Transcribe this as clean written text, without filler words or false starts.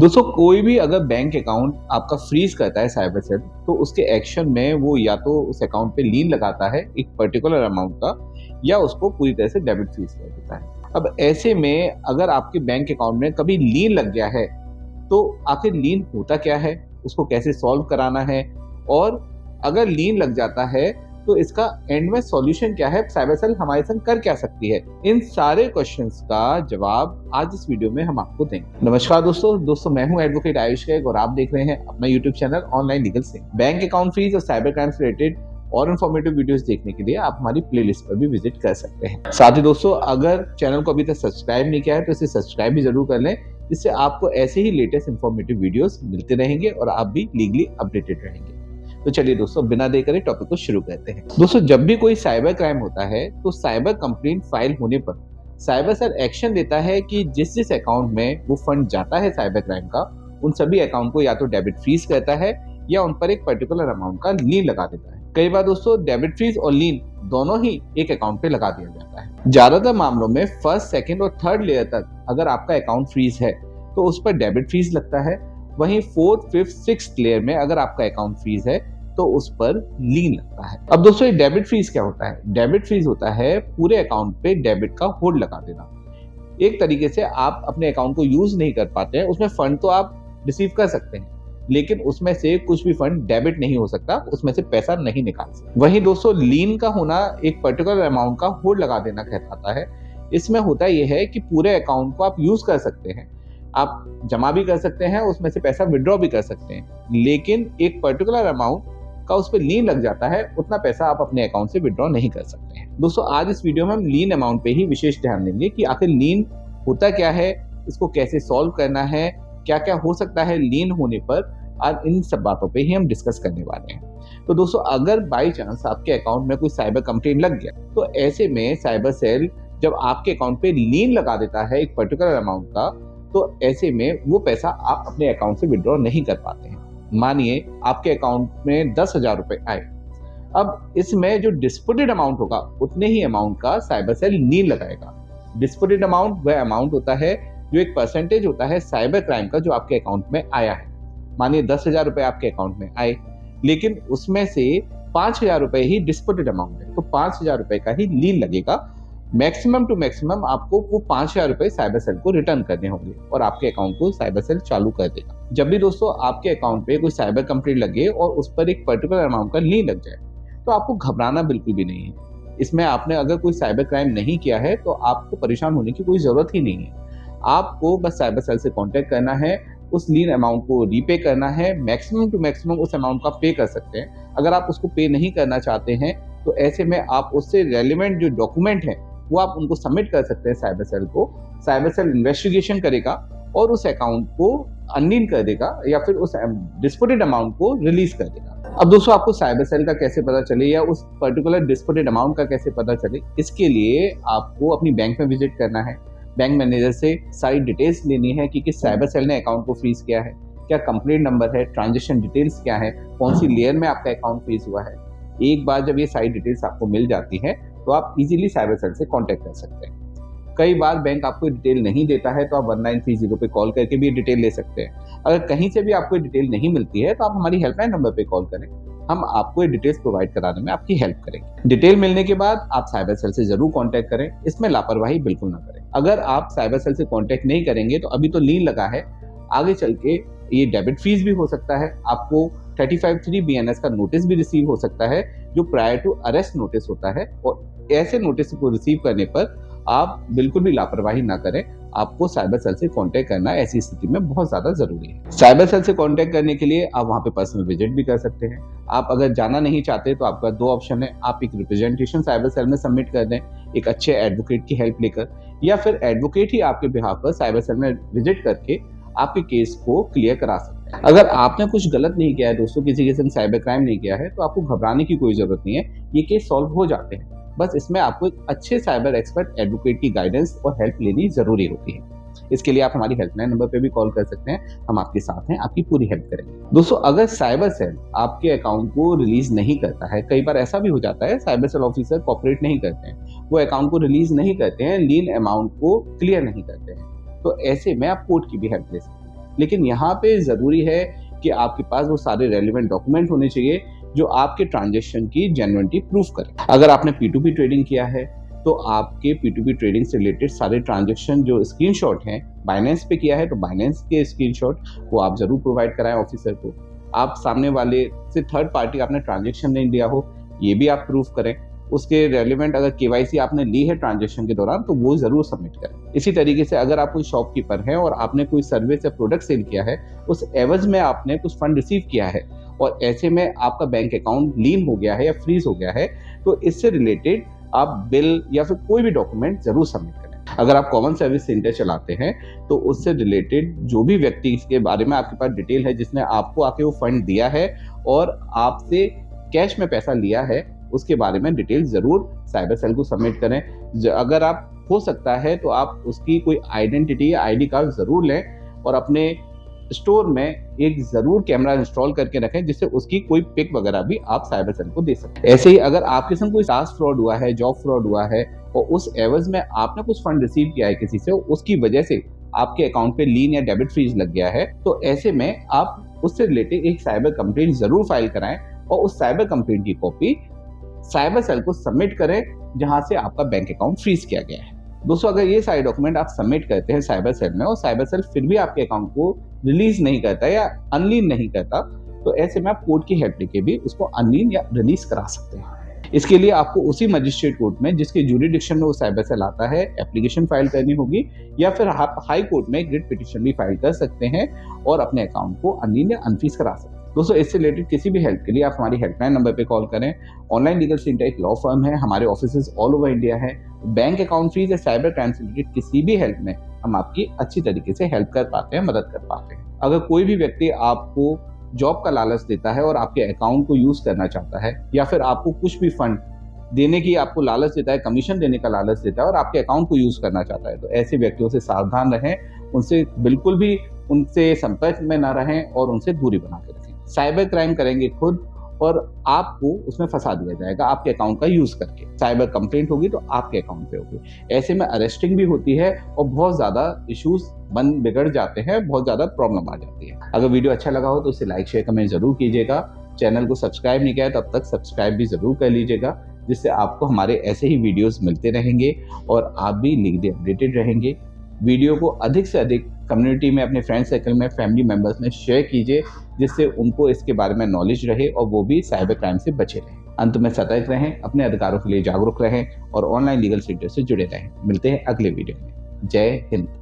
दोस्तों कोई भी अगर बैंक अकाउंट आपका फ्रीज करता है साइबर सेल, तो उसके एक्शन में वो या तो उस अकाउंट पे लीन लगाता है एक पर्टिकुलर अमाउंट का, या उसको पूरी तरह से डेबिट फ्रीज कर देता है। अब ऐसे में अगर आपके बैंक अकाउंट में कभी लीन लग गया है, तो आखिर लीन होता क्या है, उसको कैसे सॉल्व कराना है, और अगर लीन लग जाता है तो इसका एंड में सॉल्यूशन क्या है, साइबर सेल हमारे संग कर क्या सकती है। इन सारे क्वेश्चंस का जवाब आज इस वीडियो में हम आपको देंगे। नमस्कार दोस्तों मैं हूं एडवोकेट आयुष कैग और आप देख रहे हैं अपना YouTube channel online legal Singh. Bank account freeze और साइबर क्राइम से रिलेटेड और इन्फॉर्मेटिव वीडियोस देखने के लिए आप हमारी प्लेलिस्ट पर भी विजिट कर सकते हैं। साथ ही दोस्तों, अगर चैनल को अभी तक सब्सक्राइब नहीं किया है तो इसे सब्सक्राइब भी जरूर कर लें, जिससे आपको ऐसे ही लेटेस्ट इन्फॉर्मेटिव वीडियोस मिलते रहेंगे और आप भी लीगली अपडेटेड रहेंगे। तो चलिए दोस्तों, बिना देर करे टॉपिक को शुरू करते हैं। दोस्तों, जब भी कोई साइबर क्राइम होता है तो साइबर कंप्लेंट फाइल होने पर साइबर सेल एक्शन लेता है कि जिस अकाउंट में वो फंड जाता है साइबर क्राइम का, उन सभी अकाउंट को या तो डेबिट फ्रीज करता है या उन पर एक पर्टिकुलर अमाउंट का लीन लगा देता है। कई बार दोस्तों डेबिट फ्रीज और लीन दोनों ही एक अकाउंट पे लगा दिया जाता है। ज्यादातर मामलों में फर्स्ट, सेकेंड और थर्ड लेयर तक अगर आपका अकाउंट फ्रीज है तो उस पर डेबिट फ्रीज लगता है। वहीं फोर्थ, फिफ्थ, सिक्स्थ लेयर में अगर आपका अकाउंट फ्रीज है तो उस पर लीन लगता है। अब दोस्तों, ये डेबिट फ्रीज क्या होता है? डेबिट फ्रीज होता है पूरे अकाउंट पे डेबिट का होल्ड लगा देना। एक तरीके से आप अपने अकाउंट को यूज नहीं कर पाते हैं, उसमें फंड तो आप रिसीव कर सकते हैं, लेकिन उसमें से कुछ भी फंड डेबिट नहीं हो सकता, उसमें से पैसा नहीं निकाल सकते। वहीं दोस्तों, लीन का होना एक पर्टिकुलर अमाउंट का होल्ड लगा देना कहलाता है। इसमें होता यह है कि पूरे अकाउंट को आप यूज कर सकते हैं, आप जमा भी कर सकते हैं, उसमें से पैसा विड्रॉ भी कर सकते हैं, लेकिन एक पर्टिकुलर अमाउंट का उस पर लीन लग जाता है, उतना पैसा आप अपने अकाउंट से विड्रॉ नहीं कर सकते हैं। दोस्तों, आज इस वीडियो में हम लीन अमाउंट पे ही विशेष ध्यान देंगे कि आखिर लीन होता क्या है, इसको कैसे सॉल्व करना है, क्या क्या हो सकता है लीन होने पर। आज इन सब बातों पे ही हम डिस्कस करने वाले हैं। तो दोस्तों, अगर बाई चांस आपके अकाउंट में कोई साइबर कंप्लेंट लग गया, तो ऐसे में साइबर सेल जब आपके अकाउंट पे लीन लगा देता है एक पर्टिकुलर अमाउंट का, तो ऐसे में वो पैसा आप अपने अकाउंट से विड्रॉ नहीं कर पाते हैं। मानिए आपके अकाउंट में 10,000 रुपए आए, अब इसमें जो डिस्प्यूटेड अमाउंट होगा उतने ही अमाउंट का साइबर सेल लीन लगाएगा। डिस्प्यूटेड अमाउंट वह अमाउंट होता है जो एक परसेंटेज होता है साइबर क्राइम का जो आपके अकाउंट में आया है। मानिए 10,000 रुपए आपके अकाउंट में आए, लेकिन उसमें से 5,000 रुपए ही डिस्प्यूटेड अमाउंट है, तो 5,000 रुपए का ही लीन लगेगा। मैक्सिमम टू मैक्सिमम आपको वो 5,000 रुपए साइबर सेल को रिटर्न करने होंगे और आपके अकाउंट को साइबर सेल चालू कर देगा। जब भी दोस्तों आपके अकाउंट पे कोई साइबर कंप्लेंट लगे और उस पर एक पर्टिकुलर अमाउंट का लीन लग जाए, तो आपको घबराना बिल्कुल भी नहीं है। इसमें आपने अगर कोई साइबर क्राइम नहीं किया है तो आपको परेशान होने की कोई जरूरत ही नहीं है। आपको बस साइबर सेल से कॉन्टेक्ट करना है, उस लीन अमाउंट को रीपे करना है। मैक्सिमम टू मैक्सिमम उस अमाउंट का पे कर सकते हैं। अगर आप उसको पे नहीं करना चाहते हैं तो ऐसे में आप उससे रेलिवेंट जो डॉक्यूमेंट है वो आप उनको सबमिट कर सकते हैं साइबर सेल को। साइबर सेल इन्वेस्टिगेशन करेगा और उस अकाउंट को अनलीन कर देगा या फिर उस डिस्प्यूटेड अमाउंट को रिलीज कर देगा। अब दोस्तों, आपको साइबर सेल का कैसे पता चले या उस पर्टिकुलर डिस्प्यूटेड अमाउंट का कैसे पता चले, इसके लिए आपको अपनी बैंक में विजिट करना है। बैंक मैनेजर से सारी डिटेल्स लेनी है कि किस साइबर सेल ने अकाउंट को फ्रीज किया है, क्या कंप्लेंट नंबर है, ट्रांजेक्शन डिटेल्स क्या है, कौन सी लेयर में आपका अकाउंट फ्रीज हुआ है। एक बार जब ये सारी डिटेल्स आपको मिल जाती है तो आप इजीली साइबर सेल से कांटेक्ट कर सकते हैं। कई बार बैंक आपको डिटेल नहीं देता है तो आप 1930 पे कॉल करके भी डिटेल ले सकते हैं। अगर कहीं से भी आपको डिटेल नहीं मिलती है तो आप हमारी हेल्पलाइन नंबर पे कॉल करें, हम आपको ये डिटेल्स प्रोवाइड कराने में आपकी हेल्प करेंगे। डिटेल मिलने के बाद आप साइबर सेल से जरूर कांटेक्ट करें, इसमें लापरवाही बिल्कुल ना करें। अगर आप साइबर सेल से कांटेक्ट नहीं करेंगे तो अभी तो लीन लगा है, आगे चल के ये डेबिट फीस भी हो सकता है, आपको 35(3) BNS का नोटिस भी रिसीव हो सकता है जो प्रायर टू अरेस्ट नोटिस होता है। और ऐसे नोटिस को रिसीव करने पर आप बिल्कुल भी लापरवाही ना करें, आपको साइबर सेल से कांटेक्ट करना ऐसी स्थिति में बहुत ज्यादा जरूरी है। साइबर सेल से कांटेक्ट करने के लिए आप वहां पे पर्सनल विजिट भी कर सकते हैं। आप अगर जाना नहीं चाहते तो आपका दो ऑप्शन है, आप एक रिप्रेजेंटेशन साइबर सेल में सबमिट कर दें एक अच्छे एडवोकेट की हेल्प लेकर, या फिर एडवोकेट ही आपके बिहाफ पर साइबर सेल में विजिट करके आपके केस को क्लियर करा सकते हैं। अगर आपने कुछ गलत नहीं किया है दोस्तों, किसी के संग साइबर क्राइम नहीं किया है, तो आपको घबराने की कोई जरूरत नहीं है, ये केस सॉल्व हो जाते हैं। बस इसमें आपको एक अच्छे साइबर एक्सपर्ट एडवोकेट की गाइडेंस और हेल्प लेनी जरूरी होती है। इसके लिए आप हमारी हेल्पलाइन नंबर पे भी कॉल कर सकते हैं, हम आपके साथ हैं, आपकी पूरी हेल्प करेंगे। दोस्तों, अगर साइबर सेल आपके अकाउंट को रिलीज नहीं करता है, कई बार ऐसा भी हो जाता है साइबर सेल ऑफिसर कोऑपरेट नहीं करते हैं, वो अकाउंट को रिलीज नहीं करते हैं, लीन अमाउंट को क्लियर नहीं करते हैं, तो ऐसे में आप कोर्ट की भी हेल्प ले सकते हैं। लेकिन यहाँ पे ज़रूरी है कि आपके पास वो सारे रेलिवेंट डॉक्यूमेंट होने चाहिए जो आपके ट्रांजेक्शन की जेन्युइनिटी प्रूफ करें। अगर आपने P2P ट्रेडिंग किया है तो आपके P2P ट्रेडिंग से रिलेटेड सारे ट्रांजेक्शन जो स्क्रीनशॉट हैं, बाइनेंस पे किया है तो बाइनेंस के स्क्रीनशॉट वो आप ज़रूर प्रोवाइड कराएं ऑफिसर को। आप सामने वाले से थर्ड पार्टी आपने ट्रांजेक्शन नहीं लिया हो, ये भी आप प्रूफ करें। उसके रेलिवेंट अगर KYC आपने ली है ट्रांजेक्शन के दौरान तो वो ज़रूर सबमिट करें। इसी तरीके से अगर आप कोई शॉपकीपर हैं और आपने कोई सर्विस या प्रोडक्ट सेल किया है, उस एवज में आपने कुछ फंड रिसीव किया है और ऐसे में आपका बैंक अकाउंट लीन हो गया है या फ्रीज हो गया है, तो इससे रिलेटेड आप बिल या फिर कोई भी डॉक्यूमेंट ज़रूर सबमिट करें। अगर आप कॉमन सर्विस सेंटर चलाते हैं तो उससे रिलेटेड जो भी व्यक्ति इसके बारे में आपके पास डिटेल है जिसने आपको आके वो फंड दिया है और आपसे कैश में पैसा लिया है, उसके बारे में डिटेल ज़रूर साइबर सेल को सबमिट करें। अगर आप हो सकता है तो आप उसकी कोई आइडेंटिटी या ID कार्ड ज़रूर लें और अपने स्टोर में एक ज़रूर कैमरा इंस्टॉल करके रखें जिससे उसकी कोई पिक वगैरह भी आप साइबर सेल को दे सकें। ऐसे ही अगर आपके संग कोई टास्क फ्रॉड हुआ है, जॉब फ्रॉड हुआ है और उस एवज में आपने कुछ फंड रिसीव किया है किसी से, उसकी वजह से आपके अकाउंट पे लीन या डेबिट फ्रीज लग गया है, तो ऐसे में आप उससे रिलेटेड एक साइबर कंप्लेंट ज़रूर फाइल कराएं और उस साइबर कंप्लेंट की कॉपी साइबर सेल को सबमिट करें जहां से आपका बैंक अकाउंट फ्रीज किया गया है। दोस्तों, अगर ये सारे डॉक्यूमेंट आप सबमिट करते हैं साइबर सेल में और साइबर सेल फिर भी आपके अकाउंट को रिलीज नहीं करता या अनलीन नहीं करता, तो ऐसे में आप कोर्ट की हेल्प लेके भी उसको अनलीन या रिलीज करा सकते हैं। इसके लिए आपको उसी मजिस्ट्रेट कोर्ट में जिसके ज्यूरिडिक्शन में वो साइबर सेल आता है एप्लीकेशन फाइल करनी होगी या फिर आप हाई कोर्ट में रिट पिटीशन भी फाइल कर सकते हैं और अपने अकाउंट को अनलीन या अनफ्रीज करा सकते हैं। दोस्तों, इससे रिलेटेड किसी भी हेल्प के लिए आप हमारी हेल्पलाइन नंबर पे कॉल करें। ऑनलाइन लीगल सेंटर एक लॉ फर्म है, हमारे ऑफिसेज ऑल ओवर इंडिया है। बैंक अकाउंट फ्रीज या साइबर क्राइम से रिलेटेड किसी भी हेल्प में हम आपकी अच्छी तरीके से हेल्प कर पाते हैं, मदद कर पाते हैं। अगर कोई भी व्यक्ति आपको जॉब का लालच देता है और आपके अकाउंट को यूज करना चाहता है या फिर आपको कुछ भी फंड देने की आपको लालच देता है, कमीशन देने का लालच देता है और आपके अकाउंट को यूज करना चाहता है, तो ऐसे व्यक्तियों से सावधान रहें, उनसे बिल्कुल भी उनसे संपर्क में ना रहें और उनसे दूरी बना के रखें। साइबर क्राइम करेंगे खुद और आपको उसमें फंसा दिया जाएगा आपके अकाउंट का यूज करके। साइबर कंप्लेंट होगी तो आपके अकाउंट पे होगी। ऐसे में अरेस्टिंग भी होती है और बहुत ज्यादा इश्यूज बिगड़ जाते हैं, बहुत ज्यादा प्रॉब्लम आ जाती है। अगर वीडियो अच्छा लगा हो तो इसे लाइक शेयर कमेंट जरूर कीजिएगा। चैनल को सब्सक्राइब नहीं किया है तो अब तक सब्सक्राइब भी जरूर कर लीजिएगा, जिससे आपको हमारे ऐसे ही वीडियोस मिलते रहेंगे और आप भी लीगली अपडेटेड रहेंगे। वीडियो को अधिक से अधिक कम्युनिटी में, अपने फ्रेंड सर्कल में, फैमिली मेंबर्स में शेयर कीजिए, जिससे उनको इसके बारे में नॉलेज रहे और वो भी साइबर क्राइम से बचे रहें। अंत में सतर्क रहें, अपने अधिकारों के लिए जागरूक रहें और ऑनलाइन लीगल सेंटर से जुड़े रहें। मिलते हैं अगले वीडियो में। जय हिंद।